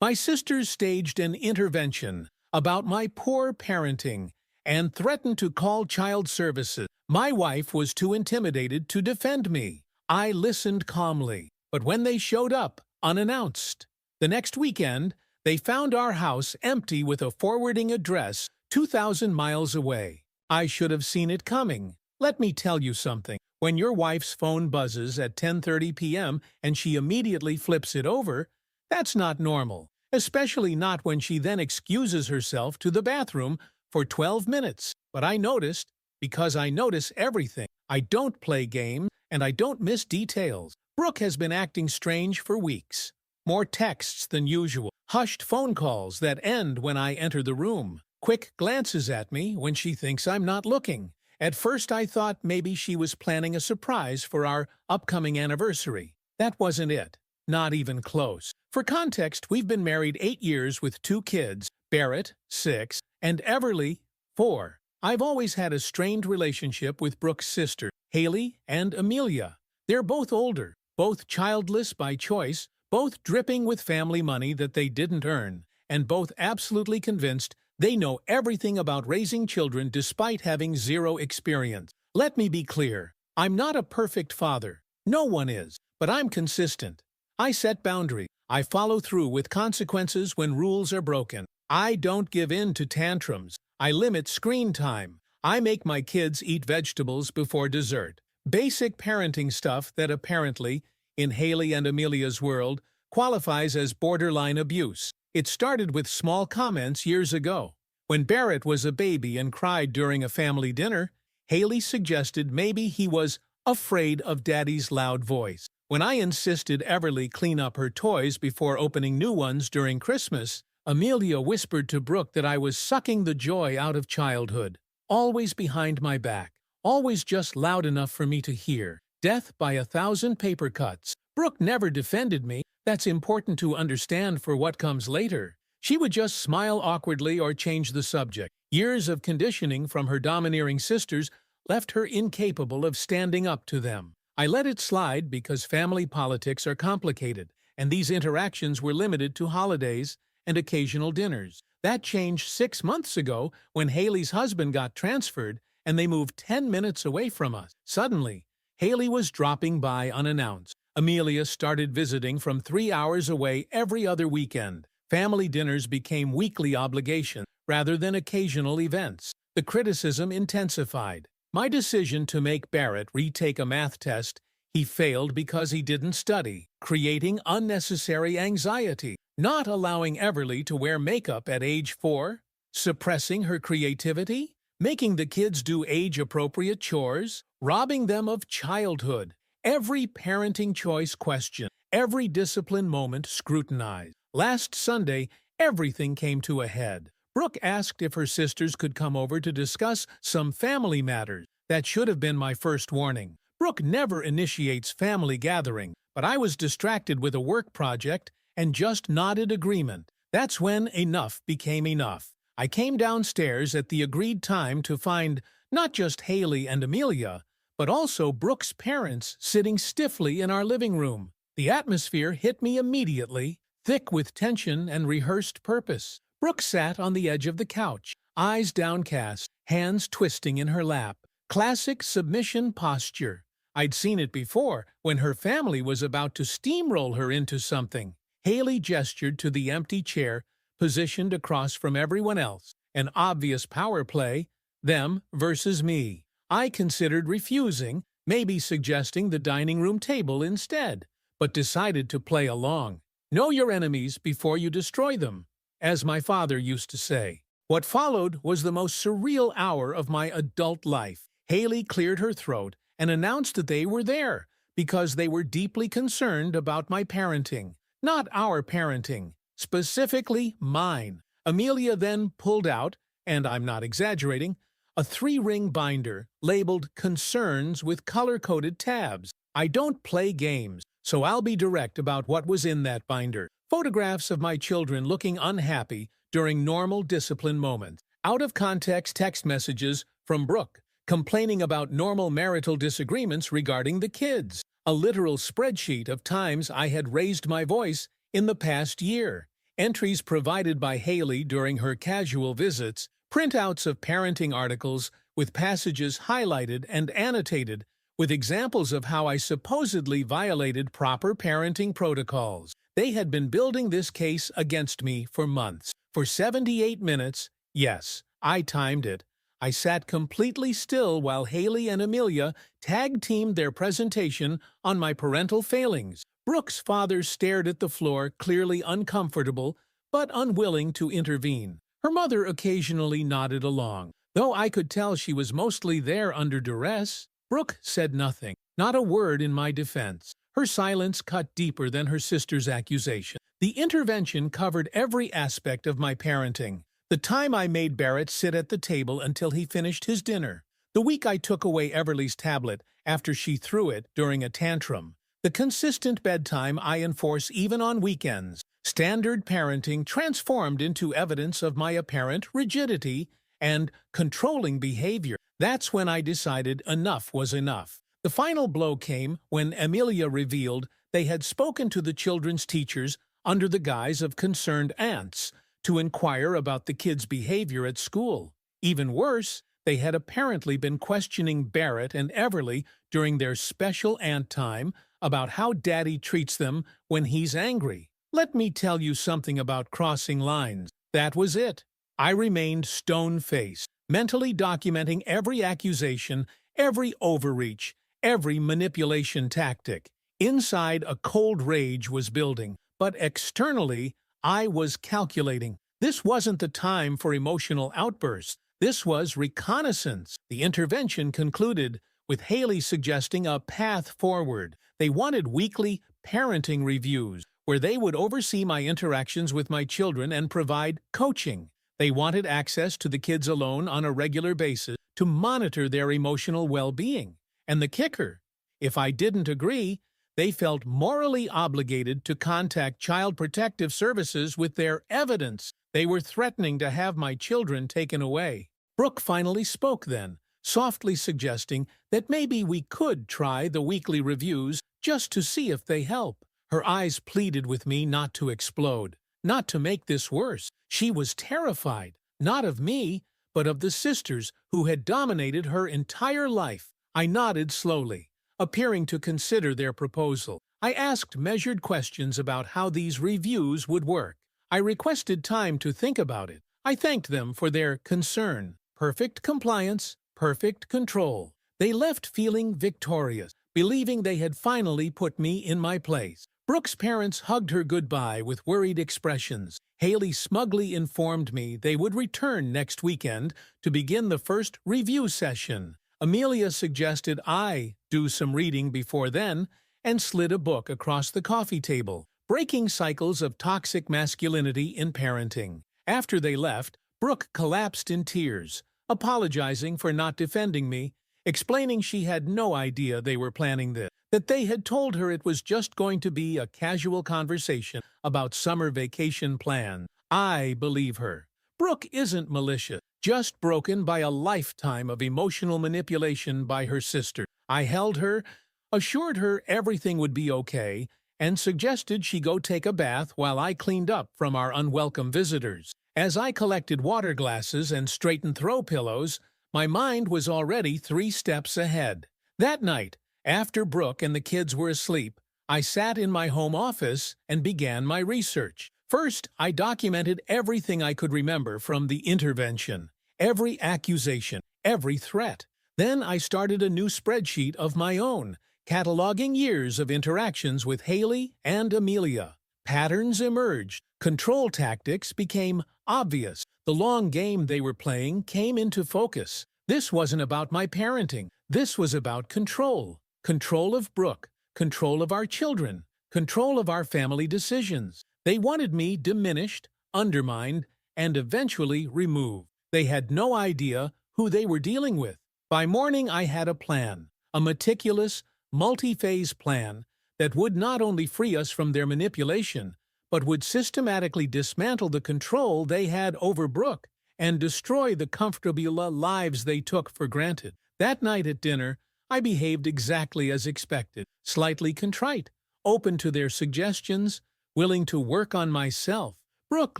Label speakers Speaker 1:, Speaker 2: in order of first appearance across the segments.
Speaker 1: My sisters staged an intervention about my poor parenting and threatened to call child services. My wife was too intimidated to defend me. I listened calmly, but when they showed up, unannounced, the next weekend, they found our house empty with a forwarding address 2,000 miles away. I should have seen it coming. Let me tell you something. When your wife's phone buzzes at 10:30 p.m. and she immediately flips it over, that's not normal, especially not when she then excuses herself to the bathroom for 12 minutes. But I noticed, because I notice everything. I don't play games, and I don't miss details. Brooke has been acting strange for weeks. More texts than usual, hushed phone calls that end when I enter the room, quick glances at me when she thinks I'm not looking. At first I thought maybe she was planning a surprise for our upcoming anniversary. That wasn't it. Not even close. For context, we've been married 8 years with 2 kids, Barrett, 6, and Everly, 4. I've always had a strained relationship with Brooke's sisters, Haley and Amelia. They're both older, both childless by choice, both dripping with family money that they didn't earn, and both absolutely convinced they know everything about raising children despite having zero experience. Let me be clear. I'm not a perfect father. No one is. But I'm consistent. I set boundaries. I follow through with consequences when rules are broken. I don't give in to tantrums. I limit screen time. I make my kids eat vegetables before dessert. Basic parenting stuff that apparently, in Haley and Amelia's world, qualifies as borderline abuse. It started with small comments years ago. When Barrett was a baby and cried during a family dinner, Haley suggested maybe he was afraid of Daddy's loud voice. When I insisted Everly clean up her toys before opening new ones during Christmas, Amelia whispered to Brooke that I was sucking the joy out of childhood. Always behind my back. Always just loud enough for me to hear. Death by 1,000 paper cuts. Brooke never defended me. That's important to understand for what comes later. She would just smile awkwardly or change the subject. Years of conditioning from her domineering sisters left her incapable of standing up to them. I let it slide because family politics are complicated, and these interactions were limited to holidays and occasional dinners. That changed 6 months ago when Haley's husband got transferred and they moved 10 minutes away from us. Suddenly, Haley was dropping by unannounced. Amelia started visiting from 3 hours away every other weekend. Family dinners became weekly obligations rather than occasional events. The criticism intensified. My decision to make Barrett retake a math test he failed because he didn't study, creating unnecessary anxiety. Not allowing Everly to wear makeup at age 4, suppressing her creativity, making the kids do age-appropriate chores, robbing them of childhood. Every parenting choice questioned, every discipline moment scrutinized. Last Sunday, everything came to a head. Brooke asked if her sisters could come over to discuss some family matters. That should have been my first warning. Brooke never initiates family gathering, but I was distracted with a work project and just nodded agreement. That's when enough became enough. I came downstairs at the agreed time to find not just Haley and Amelia, but also Brooke's parents sitting stiffly in our living room. The atmosphere hit me immediately, thick with tension and rehearsed purpose. Brooke sat on the edge of the couch, eyes downcast, hands twisting in her lap. Classic submission posture. I'd seen it before when her family was about to steamroll her into something. Haley gestured to the empty chair, positioned across from everyone else. An obvious power play, them versus me. I considered refusing, maybe suggesting the dining room table instead, but decided to play along. Know your enemies before you destroy them, as my father used to say. What followed was the most surreal hour of my adult life. Haley cleared her throat and announced that they were there because they were deeply concerned about my parenting. Not our parenting, specifically mine. Amelia then pulled out, and I'm not exaggerating, a 3-ring binder labeled Concerns with color-coded tabs. I don't play games, so I'll be direct about what was in that binder. Photographs of my children looking unhappy during normal discipline moments. Out-of-context text messages from Brooke, complaining about normal marital disagreements regarding the kids. A literal spreadsheet of times I had raised my voice in the past year. Entries provided by Haley during her casual visits, printouts of parenting articles with passages highlighted and annotated, with examples of how I supposedly violated proper parenting protocols. They had been building this case against me for months. For 78 minutes, yes, I timed it, I sat completely still while Haley and Amelia tag-teamed their presentation on my parental failings. Brooke's father stared at the floor, clearly uncomfortable, but unwilling to intervene. Her mother occasionally nodded along, though I could tell she was mostly there under duress. Brooke said nothing, not a word in my defense. Her silence cut deeper than her sister's accusation. The intervention covered every aspect of my parenting. The time I made Barrett sit at the table until he finished his dinner. The week I took away Everly's tablet after she threw it during a tantrum. The consistent bedtime I enforce even on weekends. Standard parenting transformed into evidence of my apparent rigidity and controlling behavior. That's when I decided enough was enough. The final blow came when Amelia revealed they had spoken to the children's teachers under the guise of concerned aunts to inquire about the kids' behavior at school. Even worse, they had apparently been questioning Barrett and Everly during their special aunt time about how Daddy treats them when he's angry. Let me tell you something about crossing lines. That was it. I remained stone-faced, mentally documenting every accusation, every overreach, every manipulation tactic. Inside, a cold rage was building, but externally, I was calculating. This wasn't the time for emotional outbursts. This was reconnaissance. The intervention concluded with Haley suggesting a path forward. They wanted weekly parenting reviews, where they would oversee my interactions with my children and provide coaching. They wanted access to the kids alone on a regular basis to monitor their emotional well-being. And the kicker, if I didn't agree, they felt morally obligated to contact Child Protective Services with their evidence. They were threatening to have my children taken away. Brooke finally spoke then, softly suggesting that maybe we could try the weekly reviews just to see if they help. Her eyes pleaded with me not to explode, not to make this worse. She was terrified, not of me, but of the sisters who had dominated her entire life. I nodded slowly, appearing to consider their proposal. I asked measured questions about how these reviews would work. I requested time to think about it. I thanked them for their concern. Perfect compliance, perfect control. They left feeling victorious, believing they had finally put me in my place. Brooke's parents hugged her goodbye with worried expressions. Haley smugly informed me they would return next weekend to begin the first review session. Amelia suggested I do some reading before then and slid a book across the coffee table, Breaking Cycles of Toxic Masculinity in Parenting. After they left, Brooke collapsed in tears, apologizing for not defending me, explaining she had no idea they were planning this, that they had told her it was just going to be a casual conversation about summer vacation plans. I believe her. Brooke isn't malicious, just broken by a lifetime of emotional manipulation by her sister. I held her, assured her everything would be okay, and suggested she go take a bath while I cleaned up from our unwelcome visitors. As I collected water glasses and straightened throw pillows, my mind was already 3 steps ahead. That night, after Brooke and the kids were asleep, I sat in my home office and began my research. First, I documented everything I could remember from the intervention, every accusation, every threat. Then I started a new spreadsheet of my own, cataloging years of interactions with Haley and Amelia. Patterns emerged. Control tactics became obvious. The long game they were playing came into focus. This wasn't about my parenting. This was about control. Control of Brooke, control of our children, control of our family decisions. They wanted me diminished, undermined, and eventually removed. They had no idea who they were dealing with. By morning, I had a plan, a meticulous, multi-phase plan that would not only free us from their manipulation, but would systematically dismantle the control they had over Brooke and destroy the comfortable lives they took for granted. That night at dinner, I behaved exactly as expected, slightly contrite, open to their suggestions, willing to work on myself. Brooke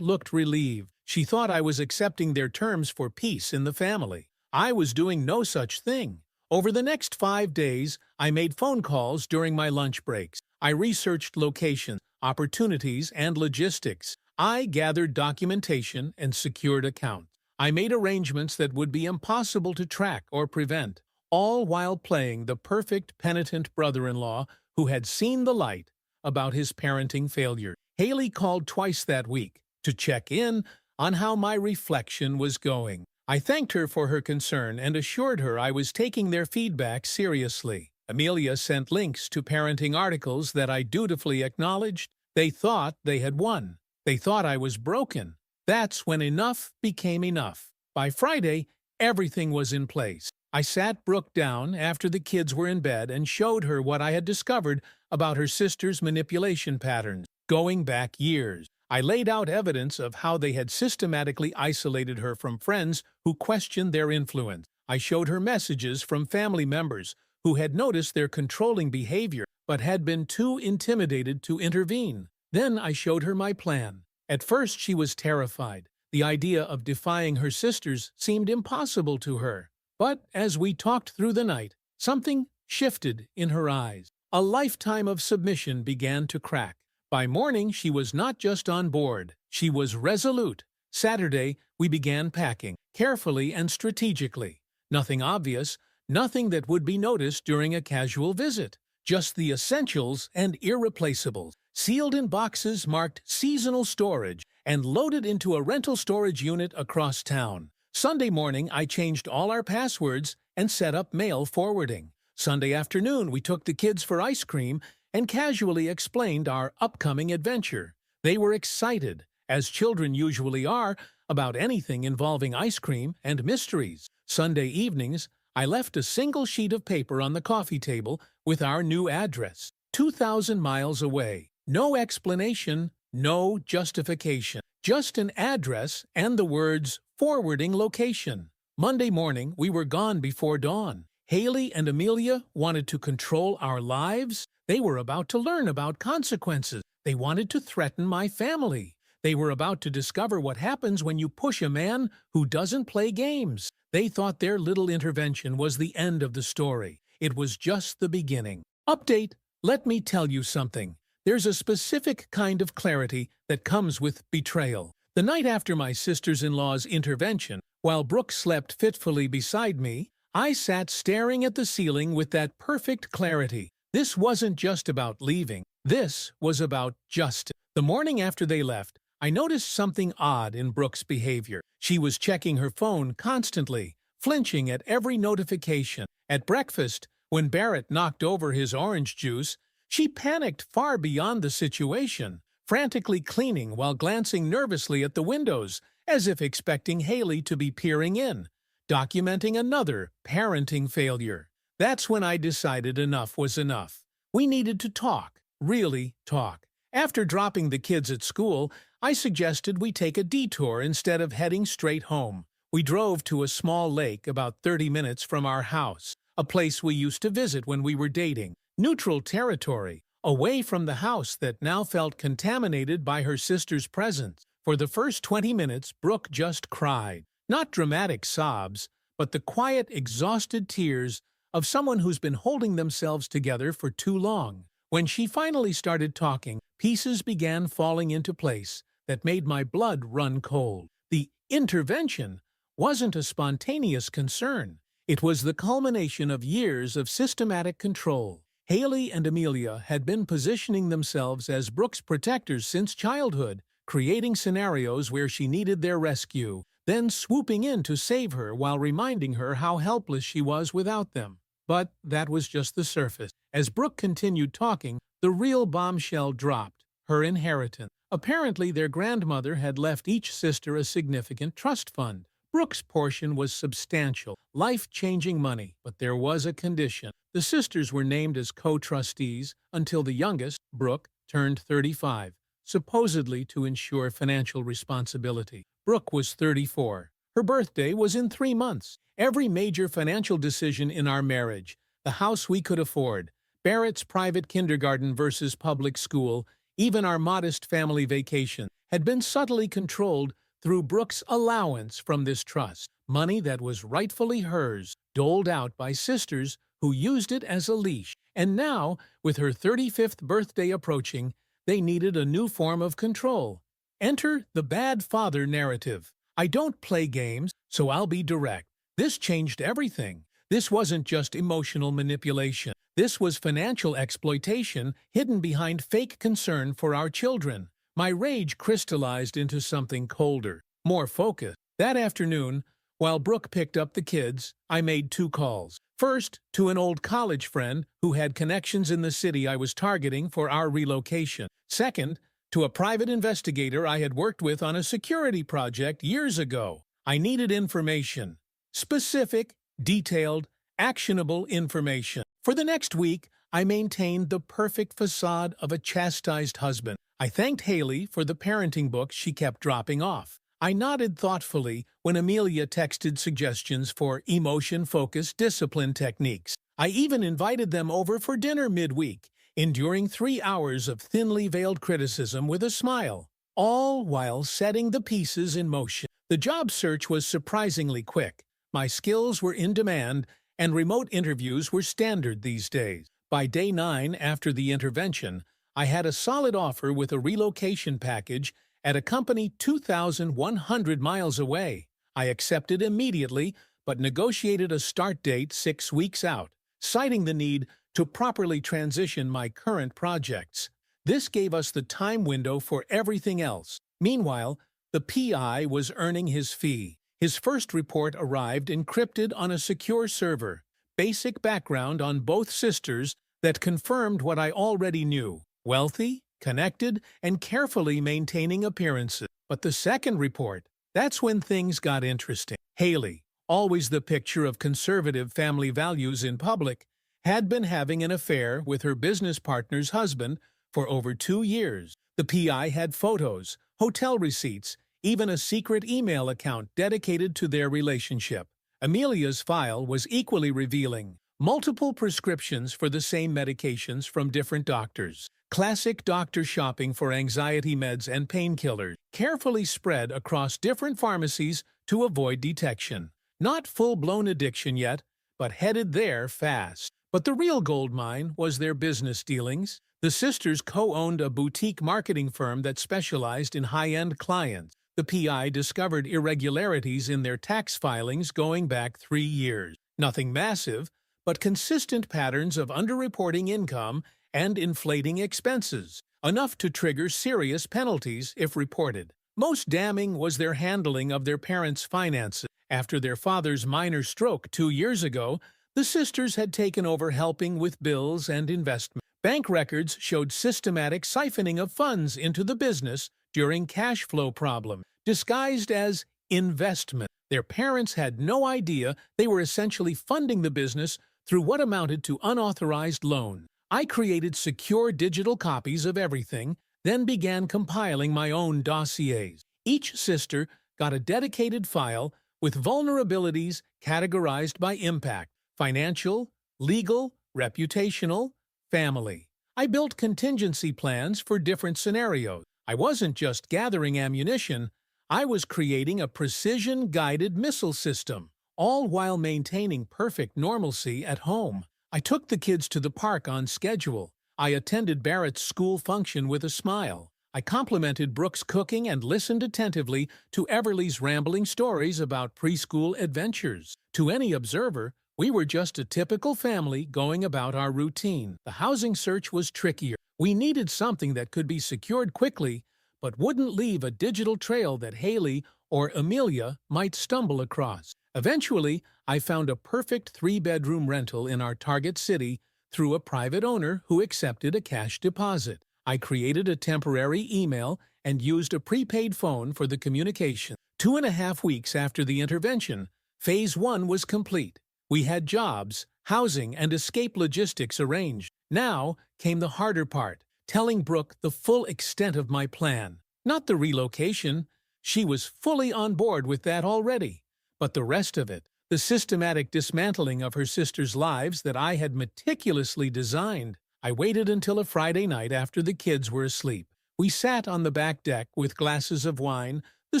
Speaker 1: looked relieved. She thought I was accepting their terms for peace in the family. I was doing no such thing. Over the next 5 days, I made phone calls during my lunch breaks. I researched locations, opportunities, and logistics. I gathered documentation and secured accounts. I made arrangements that would be impossible to track or prevent, all while playing the perfect penitent brother-in-law who had seen the light about his parenting failure. Haley called twice that week to check in on how my reflection was going. I thanked her for her concern and assured her I was taking their feedback seriously. Amelia sent links to parenting articles that I dutifully acknowledged. They thought they had won. They thought I was broken. That's when enough became enough. By Friday, everything was in place. I sat Brooke down after the kids were in bed and showed her what I had discovered about her sister's manipulation patterns, going back years. I laid out evidence of how they had systematically isolated her from friends who questioned their influence. I showed her messages from family members who had noticed their controlling behavior but had been too intimidated to intervene. Then I showed her my plan. At first she was terrified. The idea of defying her sisters seemed impossible to her. But as we talked through the night, something shifted in her eyes. A lifetime of submission began to crack. By morning, she was not just on board. She was resolute. Saturday, we began packing, carefully and strategically. Nothing obvious, nothing that would be noticed during a casual visit. Just the essentials and irreplaceables, sealed in boxes marked seasonal storage and loaded into a rental storage unit across town. Sunday morning, I changed all our passwords and set up mail forwarding. Sunday afternoon, we took the kids for ice cream and casually explained our upcoming adventure. They were excited, as children usually are, about anything involving ice cream and mysteries. Sunday evenings, I left a single sheet of paper on the coffee table with our new address, 2,000 miles away. No explanation, no justification. Just an address and the words, forwarding location. Monday morning, we were gone before dawn. Haley and Amelia wanted to control our lives. They were about to learn about consequences. They wanted to threaten my family. They were about to discover what happens when you push a man who doesn't play games. They thought their little intervention was the end of the story. It was just the beginning. Update, let me tell you something. There's a specific kind of clarity that comes with betrayal. The night after my sisters-in-law's intervention, while Brooke slept fitfully beside me, I sat staring at the ceiling with that perfect clarity. This wasn't just about leaving. This was about justice. The morning after they left, I noticed something odd in Brooke's behavior. She was checking her phone constantly, flinching at every notification. At breakfast, when Barrett knocked over his orange juice, she panicked far beyond the situation, frantically cleaning while glancing nervously at the windows, as if expecting Haley to be peering in, documenting another parenting failure. That's when I decided enough was enough. We needed to talk, really talk. After dropping the kids at school, I suggested we take a detour instead of heading straight home. We drove to a small lake about 30 minutes from our house, a place we used to visit when we were dating. Neutral territory, away from the house that now felt contaminated by her sister's presence. For the first 20 minutes, Brooke just cried. Not dramatic sobs, but the quiet, exhausted tears of someone who's been holding themselves together for too long. When she finally started talking, pieces began falling into place that made my blood run cold. The intervention wasn't a spontaneous concern. It was the culmination of years of systematic control. Haley and Amelia had been positioning themselves as Brooke's protectors since childhood, creating scenarios where she needed their rescue, then swooping in to save her while reminding her how helpless she was without them. But that was just the surface. As Brooke continued talking, the real bombshell dropped, her inheritance. Apparently, their grandmother had left each sister a significant trust fund. Brooke's portion was substantial, life-changing money, but there was a condition. The sisters were named as co-trustees until the youngest, Brooke, turned 35, supposedly to ensure financial responsibility. Brooke was 34. Her birthday was in 3 months. Every major financial decision in our marriage, the house we could afford, Barrett's private kindergarten versus public school, even our modest family vacation, had been subtly controlled through Brooke's allowance from this trust, money that was rightfully hers, doled out by sisters who used it as a leash. And now, with her 35th birthday approaching, they needed a new form of control. Enter the bad father narrative. I don't play games, so I'll be direct. This changed everything. This wasn't just emotional manipulation. This was financial exploitation hidden behind fake concern for our children. My rage crystallized into something colder, more focused. That afternoon, while Brooke picked up the kids, I made 2 calls. First, to an old college friend who had connections in the city I was targeting for our relocation. Second, to a private investigator I had worked with on a security project years ago. I needed information. Specific, detailed, actionable information. For the next week, I maintained the perfect facade of a chastised husband. I thanked Haley for the parenting books she kept dropping off. I nodded thoughtfully when Amelia texted suggestions for emotion-focused discipline techniques. I even invited them over for dinner midweek, enduring 3 hours of thinly veiled criticism with a smile, all while setting the pieces in motion. The job search was surprisingly quick. My skills were in demand, and remote interviews were standard these days. By day 9 after the intervention, I had a solid offer with a relocation package at a company 2,100 miles away. I accepted immediately, but negotiated a start date 6 weeks out, citing the need to properly transition my current projects. This gave us the time window for everything else. Meanwhile, the PI was earning his fee. His first report arrived encrypted on a secure server. Basic background on both sisters that confirmed what I already knew. Wealthy, connected, and carefully maintaining appearances. But the second report, that's when things got interesting. Haley, always the picture of conservative family values in public, had been having an affair with her business partner's husband for over 2 years. The PI had photos, hotel receipts, even a secret email account dedicated to their relationship. Amelia's file was equally revealing. Multiple prescriptions for the same medications from different doctors. Classic doctor shopping for anxiety meds and painkillers, carefully spread across different pharmacies to avoid detection. Not full-blown addiction yet, but headed there fast. But the real goldmine was their business dealings. The sisters co-owned a boutique marketing firm that specialized in high-end clients. The PI discovered irregularities in their tax filings going back 3 years. Nothing massive, but consistent patterns of underreporting income and inflating expenses, enough to trigger serious penalties if reported. Most damning was their handling of their parents' finances. After their father's minor stroke 2 years ago, the sisters had taken over helping with bills and investment. Bank records showed systematic siphoning of funds into the business during cash flow problems, disguised as investment. Their parents had no idea they were essentially funding the business through what amounted to unauthorized loans. I created secure digital copies of everything, then began compiling my own dossiers. Each sister got a dedicated file with vulnerabilities categorized by impact: financial, legal, reputational, family. I built contingency plans for different scenarios. I wasn't just gathering ammunition, I was creating a precision-guided missile system, all while maintaining perfect normalcy at home. I took the kids to the park on schedule. I attended Barrett's school function with a smile. I complimented Brooke's cooking and listened attentively to Everly's rambling stories about preschool adventures. To any observer, we were just a typical family going about our routine. The housing search was trickier. We needed something that could be secured quickly, but wouldn't leave a digital trail that Haley or Amelia might stumble across. Eventually, I found a perfect 3-bedroom rental in our target city through a private owner who accepted a cash deposit. I created a temporary email and used a prepaid phone for the communication. 2.5 weeks after the intervention, Phase 1 was complete. We had jobs, housing, and escape logistics arranged. Now came the harder part, telling Brooke the full extent of my plan. Not the relocation. She was fully on board with that already. But the rest of it, the systematic dismantling of her sisters' lives that I had meticulously designed. I waited until a Friday night after the kids were asleep. We sat on the back deck with glasses of wine, the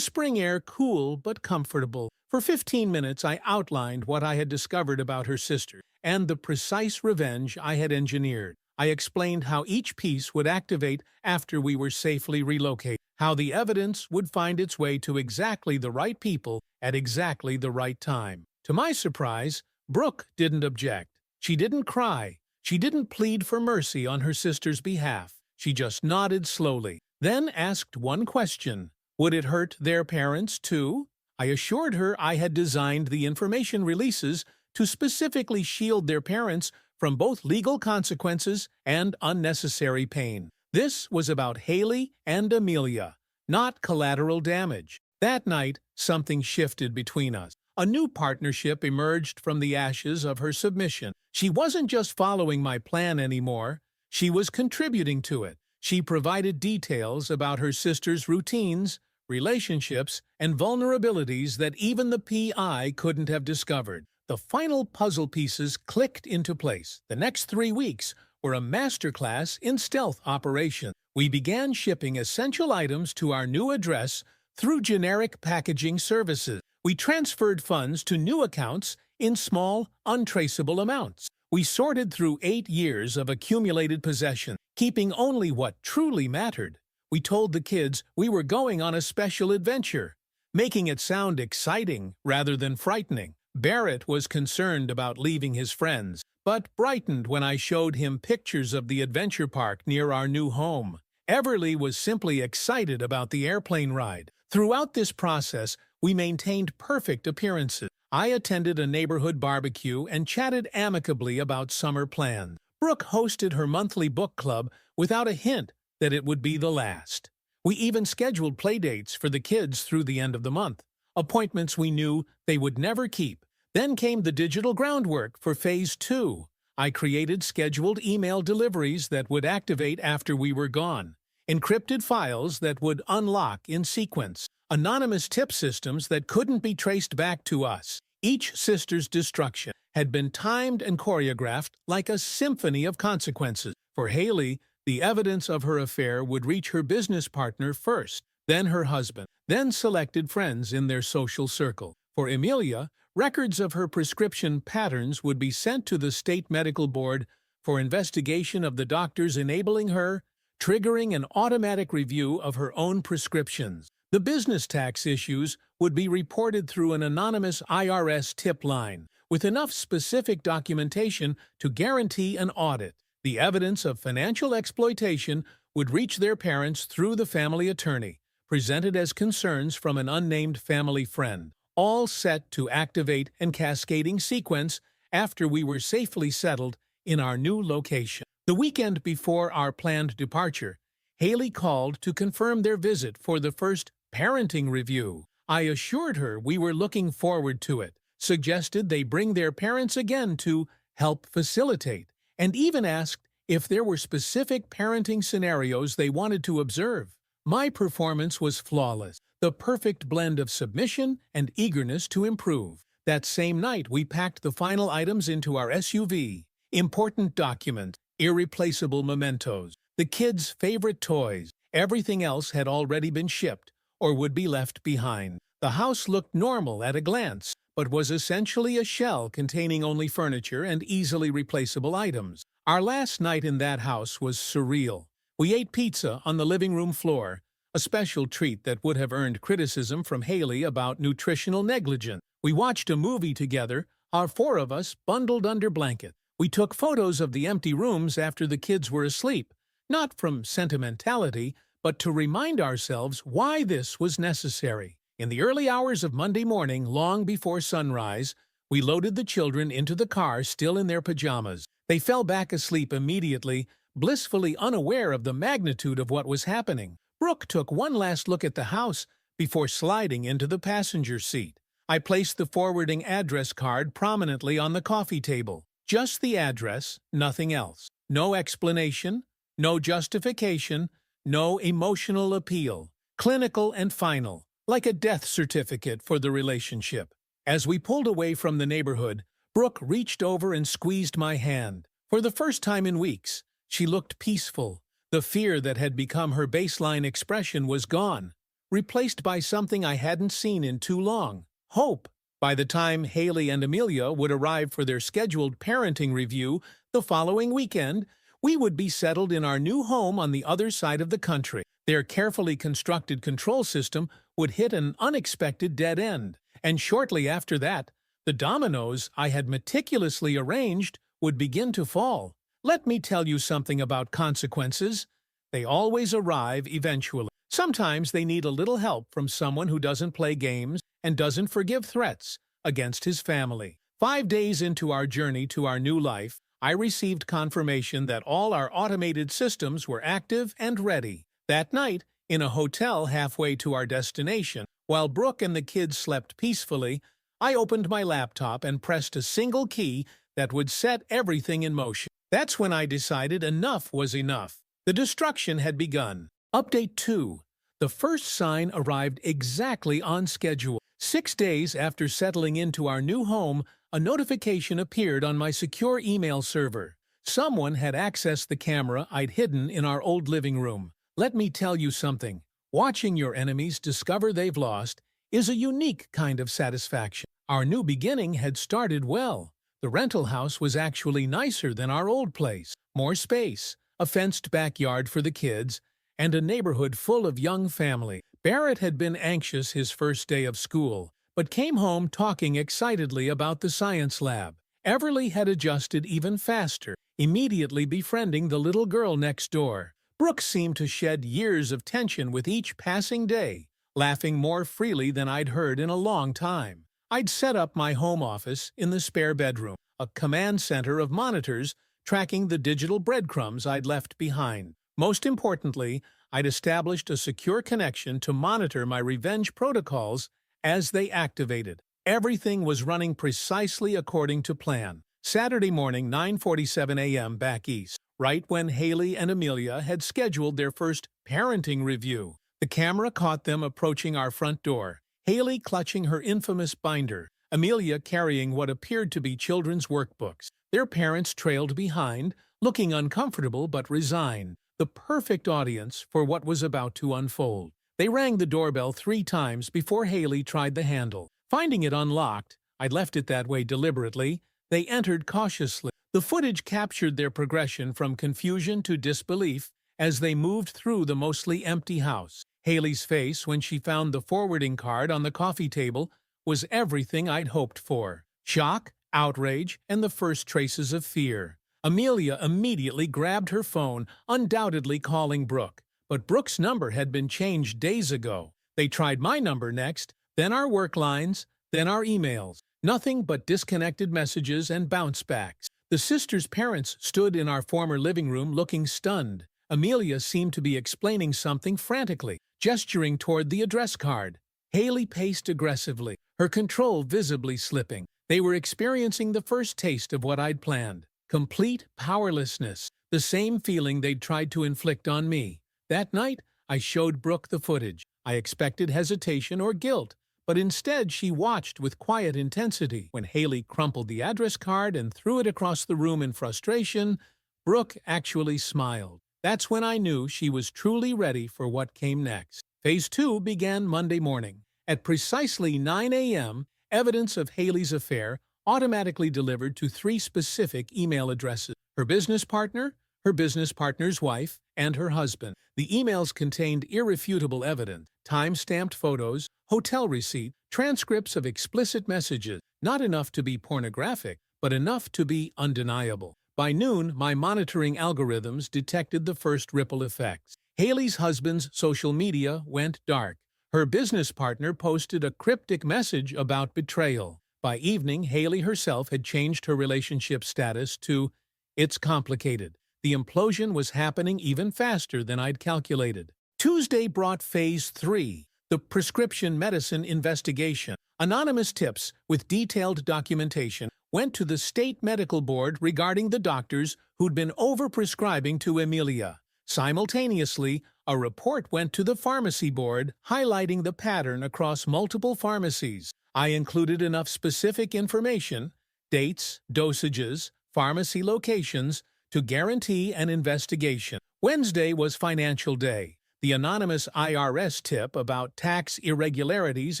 Speaker 1: spring air cool but comfortable. For 15 minutes I outlined what I had discovered about her sister and the precise revenge I had engineered. I explained how each piece would activate after we were safely relocated, how the evidence would find its way to exactly the right people at exactly the right time. To my surprise, Brooke didn't object. She didn't cry. She didn't plead for mercy on her sister's behalf. She just nodded slowly, then asked one question. Would it hurt their parents, too? I assured her I had designed the information releases to specifically shield their parents from both legal consequences and unnecessary pain. This was about Haley and Amelia, not collateral damage. That night, something shifted between us. A new partnership emerged from the ashes of her submission. She wasn't just following my plan anymore. She was contributing to it. She provided details about her sister's routines, relationships, and vulnerabilities that even the PI couldn't have discovered. The final puzzle pieces clicked into place. The next 3 weeks were a masterclass in stealth operation. We began shipping essential items to our new address through generic packaging services. We transferred funds to new accounts in small, untraceable amounts. We sorted through 8 years of accumulated possession, keeping only what truly mattered. We told the kids we were going on a special adventure, making it sound exciting rather than frightening. Barrett was concerned about leaving his friends, but brightened when I showed him pictures of the adventure park near our new home. Everly was simply excited about the airplane ride. Throughout this process, we maintained perfect appearances. I attended a neighborhood barbecue and chatted amicably about summer plans. Brooke hosted her monthly book club without a hint that it would be the last. We even scheduled playdates for the kids through the end of the month, appointments we knew they would never keep. Then came the digital groundwork for Phase 2. I created scheduled email deliveries that would activate after we were gone, encrypted files that would unlock in sequence, anonymous tip systems that couldn't be traced back to us. Each sister's destruction had been timed and choreographed like a symphony of consequences. For Haley, the evidence of her affair would reach her business partner first, then her husband, then selected friends in their social circle. For Amelia, records of her prescription patterns would be sent to the state medical board for investigation of the doctors, enabling her, triggering an automatic review of her own prescriptions. The business tax issues would be reported through an anonymous IRS tip line, with enough specific documentation to guarantee an audit. The evidence of financial exploitation would reach their parents through the family attorney, presented as concerns from an unnamed family friend, all set to activate in cascading sequence after we were safely settled in our new location. The weekend before our planned departure, Haley called to confirm their visit for the first parenting review. I assured her we were looking forward to it, suggested they bring their parents again to help facilitate, and even asked if there were specific parenting scenarios they wanted to observe. My performance was flawless, the perfect blend of submission and eagerness to improve. That same night, we packed the final items into our SUV. Important documents, irreplaceable mementos, the kids' favorite toys. Everything else had already been shipped or would be left behind. The house looked normal at a glance, but was essentially a shell containing only furniture and easily replaceable items. Our last night in that house was surreal. We ate pizza on the living room floor, a special treat that would have earned criticism from Haley about nutritional negligence. We watched a movie together, our 4 of us bundled under blankets. We took photos of the empty rooms after the kids were asleep, not from sentimentality, but to remind ourselves why this was necessary. In the early hours of Monday morning, long before sunrise, we loaded the children into the car still in their pajamas. They fell back asleep immediately, blissfully unaware of the magnitude of what was happening. Brooke took one last look at the house before sliding into the passenger seat. I placed the forwarding address card prominently on the coffee table. Just the address, nothing else. No explanation, no justification, no emotional appeal. Clinical and final, like a death certificate for the relationship. As we pulled away from the neighborhood, Brooke reached over and squeezed my hand. For the first time in weeks, she looked peaceful. The fear that had become her baseline expression was gone, replaced by something I hadn't seen in too long: hope. By the time Haley and Amelia would arrive for their scheduled parenting review the following weekend, we would be settled in our new home on the other side of the country. Their carefully constructed control system would hit an unexpected dead end, and shortly after that, the dominoes I had meticulously arranged would begin to fall. Let me tell you something about consequences. They always arrive eventually. Sometimes they need a little help from someone who doesn't play games and doesn't forgive threats against his family. 5 days into our journey to our new life, I received confirmation that all our automated systems were active and ready. That night, in a hotel halfway to our destination, while Brooke and the kids slept peacefully, I opened my laptop and pressed a single key that would set everything in motion. That's when I decided enough was enough. The destruction had begun. Update 2. The first sign arrived exactly on schedule. 6 days after settling into our new home, a notification appeared on my secure email server. Someone had accessed the camera I'd hidden in our old living room. Let me tell you something. Watching your enemies discover they've lost is a unique kind of satisfaction. Our new beginning had started well. The rental house was actually nicer than our old place. More space, a fenced backyard for the kids, and a neighborhood full of young families. Barrett had been anxious his first day of school, but came home talking excitedly about the science lab. Everly had adjusted even faster, immediately befriending the little girl next door. Brooke seemed to shed years of tension with each passing day, laughing more freely than I'd heard in a long time. I'd set up my home office in the spare bedroom, a command center of monitors tracking the digital breadcrumbs I'd left behind. Most importantly, I'd established a secure connection to monitor my revenge protocols as they activated. Everything was running precisely according to plan. Saturday morning, 9:47 a.m. back east, right when Haley and Amelia had scheduled their first parenting review. The camera caught them approaching our front door, Haley clutching her infamous binder, Amelia carrying what appeared to be children's workbooks. Their parents trailed behind, looking uncomfortable but resigned, the perfect audience for what was about to unfold. They rang the doorbell 3 times before Haley tried the handle. Finding it unlocked, I'd left it that way deliberately, they entered cautiously. The footage captured their progression from confusion to disbelief as they moved through the mostly empty house. Haley's face when she found the forwarding card on the coffee table was everything I'd hoped for: shock, outrage, and the first traces of fear. Amelia immediately grabbed her phone, undoubtedly calling Brooke. But Brooke's number had been changed days ago. They tried my number next, then our work lines, then our emails. Nothing but disconnected messages and bounce backs. The sisters' parents stood in our former living room looking stunned. Amelia seemed to be explaining something frantically, gesturing toward the address card. Haley paced aggressively, her control visibly slipping. They were experiencing the first taste of what I'd planned. Complete powerlessness, the same feeling they'd tried to inflict on me. That night, I showed Brooke the footage. I expected hesitation or guilt, but instead she watched with quiet intensity. When Haley crumpled the address card and threw it across the room in frustration, Brooke actually smiled. That's when I knew she was truly ready for what came next. Phase 2 began Monday morning. At precisely 9 a.m., evidence of Haley's affair automatically delivered to 3 specific email addresses: her business partner, her business partner's wife, and her husband. The emails contained irrefutable evidence: time-stamped photos, hotel receipt, transcripts of explicit messages, not enough to be pornographic, but enough to be undeniable. By noon, my monitoring algorithms detected the first ripple effects. Haley's husband's social media went dark. Her business partner posted a cryptic message about betrayal. By evening, Haley herself had changed her relationship status to "It's complicated." The implosion was happening even faster than I'd calculated. Tuesday brought Phase 3, the prescription medicine investigation. Anonymous tips with detailed documentation went to the state medical board regarding the doctors who'd been overprescribing to Amelia. Simultaneously, a report went to the pharmacy board highlighting the pattern across multiple pharmacies. I included enough specific information, dates, dosages, pharmacy locations, to guarantee an investigation. Wednesday was financial day. The anonymous IRS tip about tax irregularities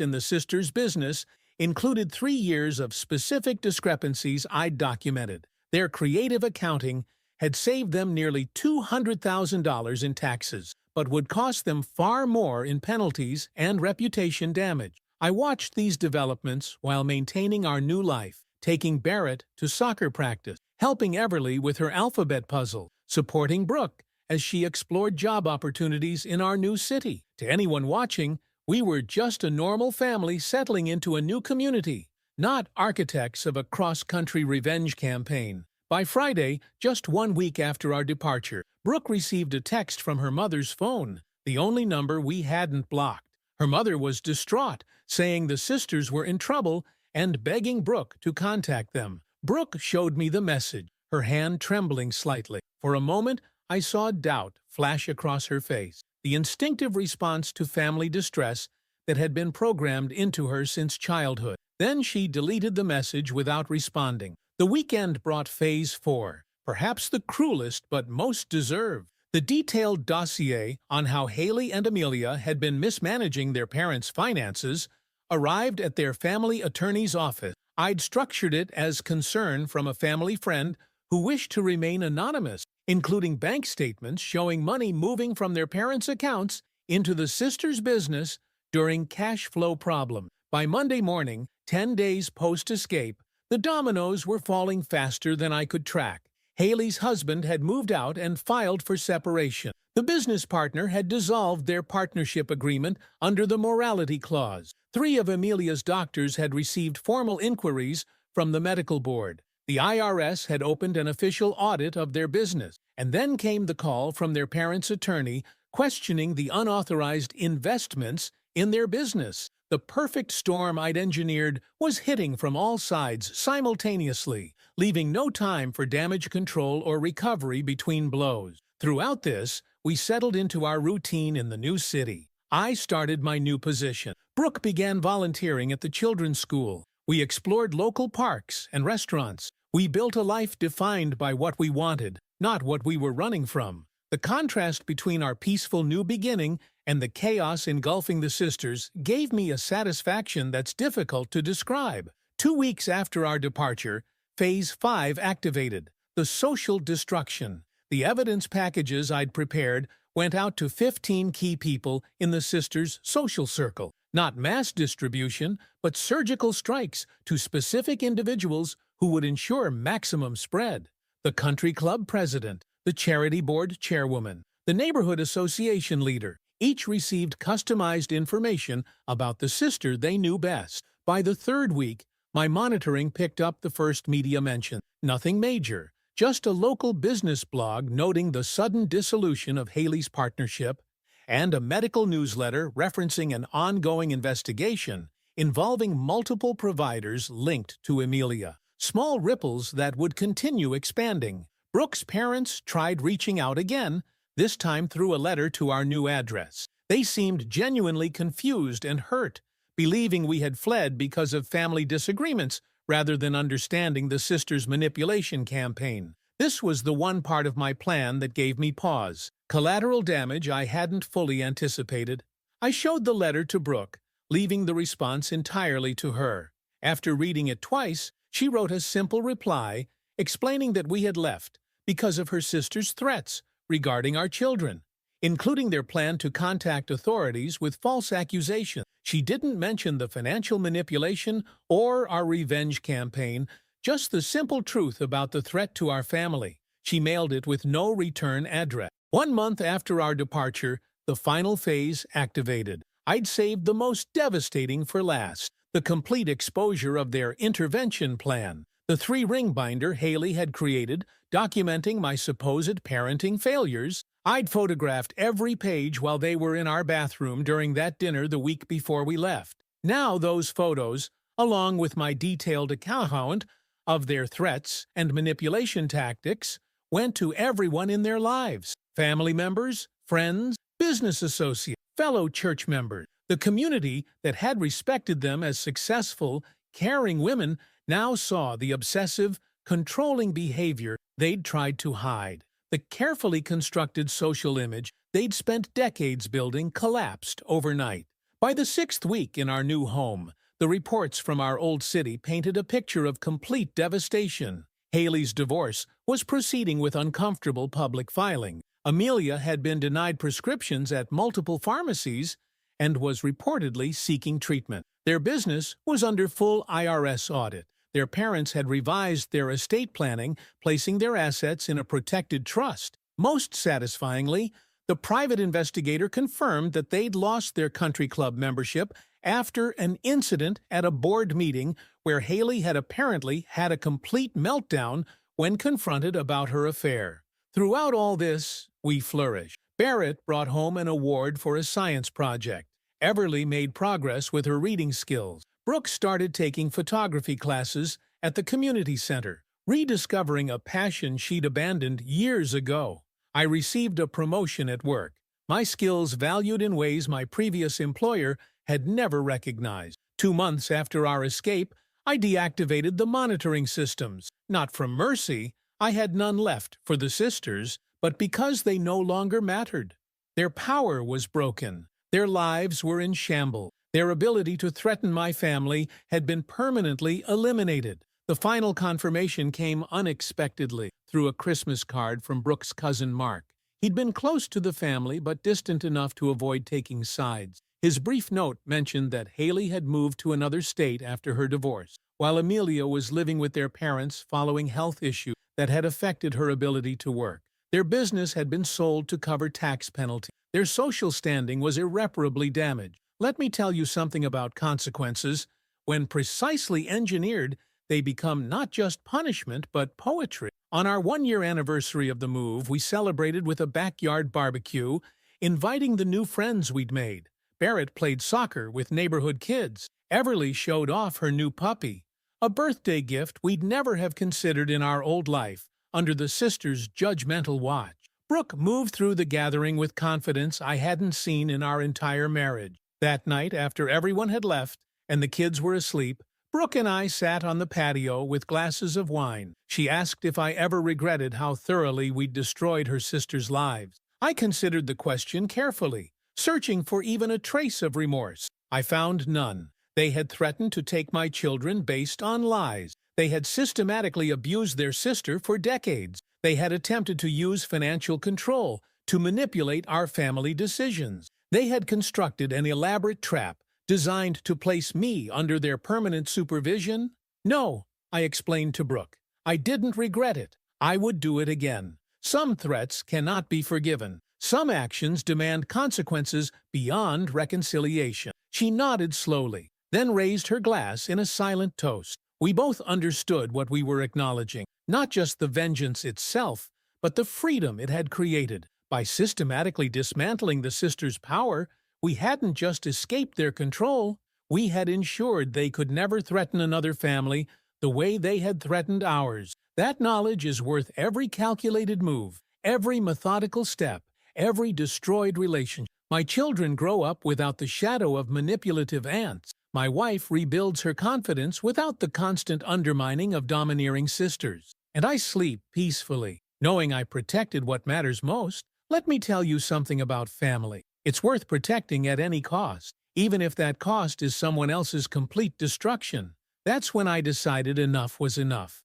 Speaker 1: in the sisters' business included 3 years of specific discrepancies I'd documented. Their creative accounting had saved them nearly $200,000 in taxes, but would cost them far more in penalties and reputation damage. I watched these developments while maintaining our new life, taking Barrett to soccer practice, helping Everly with her alphabet puzzle, supporting Brooke as she explored job opportunities in our new city. To anyone watching, we were just a normal family settling into a new community, not architects of a cross-country revenge campaign. By Friday, just 1 week after our departure, Brooke received a text from her mother's phone, the only number we hadn't blocked. Her mother was distraught, saying the sisters were in trouble and begging Brooke to contact them. Brooke showed me the message, her hand trembling slightly. For a moment, I saw doubt flash across her face, the instinctive response to family distress that had been programmed into her since childhood. Then she deleted the message without responding. The weekend brought Phase 4, perhaps the cruelest but most deserved. The detailed dossier on how Haley and Amelia had been mismanaging their parents' finances arrived at their family attorney's office. I'd structured it as concern from a family friend who wished to remain anonymous, including bank statements showing money moving from their parents' accounts into the sisters' business during cash flow problems. By Monday morning, 10 days post-escape, the dominoes were falling faster than I could track. Haley's husband had moved out and filed for separation. The business partner had dissolved their partnership agreement under the morality clause. 3 of Amelia's doctors had received formal inquiries from the medical board. The IRS had opened an official audit of their business, and then came the call from their parents' attorney questioning the unauthorized investments in their business. The perfect storm I'd engineered was hitting from all sides simultaneously, leaving no time for damage control or recovery between blows. Throughout this, we settled into our routine in the new city. I started my new position. Brooke began volunteering at the children's school. We explored local parks and restaurants. We built a life defined by what we wanted, not what we were running from. The contrast between our peaceful new beginning and the chaos engulfing the sisters gave me a satisfaction that's difficult to describe. 2 weeks after our departure, Phase 5 activated, the social destruction. The evidence packages I'd prepared went out to 15 key people in the sisters' social circle. Not mass distribution, but surgical strikes to specific individuals who would ensure maximum spread. The country club president, the charity board chairwoman, the neighborhood association leader, each received customized information about the sister they knew best. By the 3rd week, my monitoring picked up the first media mention. Nothing major, just a local business blog noting the sudden dissolution of Haley's partnership, and a medical newsletter referencing an ongoing investigation involving multiple providers linked to Amelia. Small ripples that would continue expanding. Brooke's parents tried reaching out again, this time through a letter to our new address. They seemed genuinely confused and hurt, believing we had fled because of family disagreements rather than understanding the sisters' manipulation campaign. This was the one part of my plan that gave me pause. Collateral damage I hadn't fully anticipated. I showed the letter to Brooke, leaving the response entirely to her. After reading it twice, she wrote a simple reply explaining that we had left because of her sister's threats regarding our children, including their plan to contact authorities with false accusations. She didn't mention the financial manipulation or our revenge campaign, just the simple truth about the threat to our family. She mailed it with no return address. 1 month after our departure, the final phase activated. I'd saved the most devastating for last, the complete exposure of their intervention plan. The 3-ring binder Haley had created, documenting my supposed parenting failures. I'd photographed every page while they were in our bathroom during that dinner the week before we left. Now those photos, along with my detailed account of their threats and manipulation tactics, went to everyone in their lives. Family members, friends, business associates, fellow church members. The community that had respected them as successful, caring women now saw the obsessive, controlling behavior they'd tried to hide. The carefully constructed social image they'd spent decades building collapsed overnight. By the 6th week in our new home, the reports from our old city painted a picture of complete devastation. Haley's divorce was proceeding with uncomfortable public filing. Amelia had been denied prescriptions at multiple pharmacies and was reportedly seeking treatment. Their business was under full IRS audit. Their parents had revised their estate planning, placing their assets in a protected trust. Most satisfyingly, the private investigator confirmed that they'd lost their country club membership after an incident at a board meeting where Haley had apparently had a complete meltdown when confronted about her affair. Throughout all this, we flourished. Barrett brought home an award for a science project. Everly made progress with her reading skills. Brooke started taking photography classes at the community center, rediscovering a passion she'd abandoned years ago. I received a promotion at work, my skills valued in ways my previous employer had never recognized. 2 months after our escape, I deactivated the monitoring systems. Not from mercy, I had none left for the sisters, but because they no longer mattered. Their power was broken. Their lives were in shambles. Their ability to threaten my family had been permanently eliminated. The final confirmation came unexpectedly through a Christmas card from Brooke's cousin Mark. He'd been close to the family but distant enough to avoid taking sides. His brief note mentioned that Haley had moved to another state after her divorce, while Amelia was living with their parents following health issues that had affected her ability to work. Their business had been sold to cover tax penalties. Their social standing was irreparably damaged. Let me tell you something about consequences. When precisely engineered, they become not just punishment but poetry. On our 1-year anniversary of the move, we celebrated with a backyard barbecue, inviting the new friends we'd made. Barrett played soccer with neighborhood kids. Everly showed off her new puppy, a birthday gift we'd never have considered in our old life, under the sisters' judgmental watch. Brooke moved through the gathering with confidence I hadn't seen in our entire marriage. That night, after everyone had left and the kids were asleep, Brooke and I sat on the patio with glasses of wine. She asked if I ever regretted how thoroughly we'd destroyed her sisters' lives. I considered the question carefully, searching for even a trace of remorse. I found none. They had threatened to take my children based on lies. They had systematically abused their sister for decades. They had attempted to use financial control to manipulate our family decisions. They had constructed an elaborate trap designed to place me under their permanent supervision. No, I explained to Brooke. I didn't regret it. I would do it again. Some threats cannot be forgiven. Some actions demand consequences beyond reconciliation. She nodded slowly, then raised her glass in a silent toast. We both understood what we were acknowledging, not just the vengeance itself, but the freedom it had created. By systematically dismantling the sisters' power, we hadn't just escaped their control, we had ensured they could never threaten another family the way they had threatened ours. That knowledge is worth every calculated move, every methodical step, every destroyed relationship. My children grow up without the shadow of manipulative aunts. My wife rebuilds her confidence without the constant undermining of domineering sisters. And I sleep peacefully, knowing I protected what matters most. Let me tell you something about family. It's worth protecting at any cost, even if that cost is someone else's complete destruction. That's when I decided enough was enough.